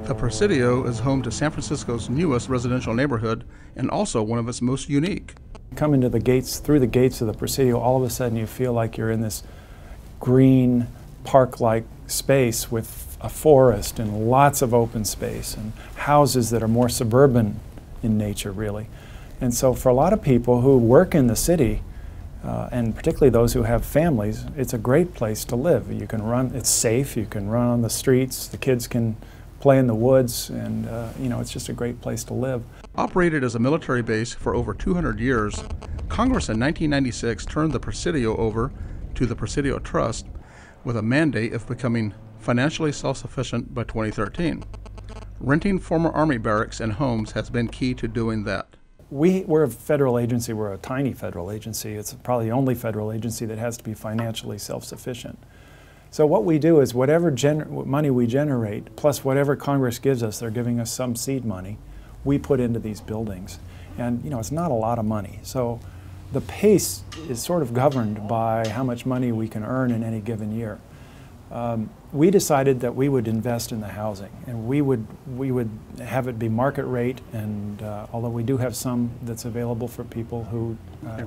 The Presidio is home to San Francisco's newest residential neighborhood and also one of its most unique. Come into the gates, through the gates of the Presidio, all of a sudden you feel like you're in this green, park-like space with a forest and lots of open space and houses that are more suburban in nature, really. And so for a lot of people who work in the city, and particularly those who have families, it's a great place to live. You can run, it's safe, you can run on the streets, the kids can play in the woods, and you know, it's just a great place to live. Operated as a military base for over 200 years, Congress in 1996 turned the Presidio over to the Presidio Trust with a mandate of becoming financially self-sufficient by 2013. Renting former Army barracks and homes has been key to doing that. We're a federal agency, we're a tiny federal agency. It's probably the only federal agency that has to be financially self-sufficient. So what we do is whatever money we generate, plus whatever Congress gives us, they're giving us some seed money, we put into these buildings. And you know, it's not a lot of money. So the pace is sort of governed by how much money we can earn in any given year. We decided that we would invest in the housing, and we would have it be market rate, and although we do have some that's available for people who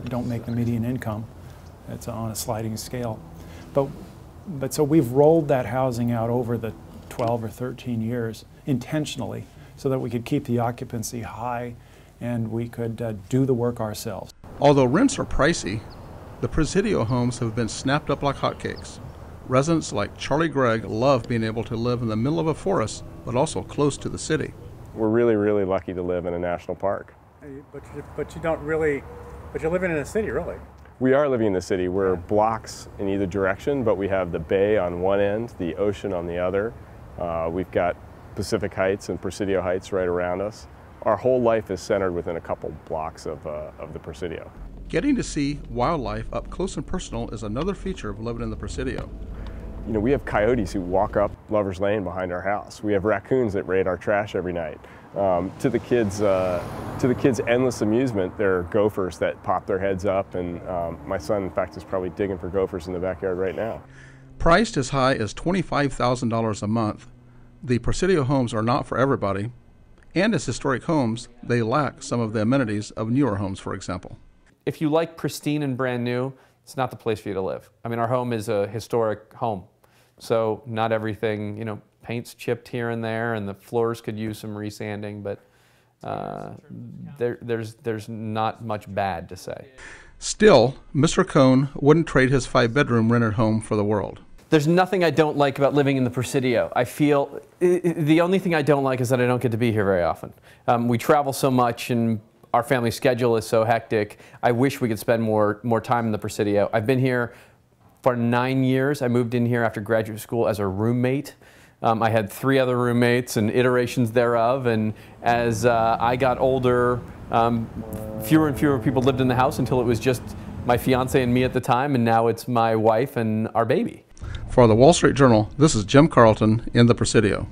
don't make the median income, it's on a sliding scale. But so we've rolled that housing out over the 12 or 13 years intentionally so that we could keep the occupancy high and we could do the work ourselves. Although rents are pricey, the Presidio homes have been snapped up like hotcakes. Residents like Charlie Gregg love being able to live in the middle of a forest, but also close to the city. We're really, really lucky to live in a national park. But you don't really, but you're living in a city, really. We are living in the city. We're blocks in either direction, but we have the bay on one end, the ocean on the other. We've got Pacific Heights and Presidio Heights right around us. Our whole life is centered within a couple blocks of the Presidio. Getting to see wildlife up close and personal is another feature of living in the Presidio. You know, we have coyotes who walk up Lover's Lane behind our house. We have raccoons that raid our trash every night. To the kids' endless amusement, there are gophers that pop their heads up, and my son, in fact, is probably digging for gophers in the backyard right now. Priced as high as $25,000 a month, the Presidio homes are not for everybody, and as historic homes, they lack some of the amenities of newer homes, for example. If you like pristine and brand new, it's not the place for you to live. I mean, our home is a historic home, so not everything, you know, paint's chipped here and there, and the floors could use some resanding, but there's not much bad to say. Still, Mr. Cohn wouldn't trade his 5-bedroom rented home for the world. There's nothing I don't like about living in the Presidio. I feel the only thing I don't like is that I don't get to be here very often. We travel so much, and our family schedule is so hectic. I wish we could spend more time in the Presidio. I've been here for 9 years. I moved in here after graduate school as a roommate. I had 3 other roommates and iterations thereof, and as I got older, fewer and fewer people lived in the house until it was just my fiance and me at the time, and now it's my wife and our baby. For the Wall Street Journal, this is Jim Carlton in the Presidio.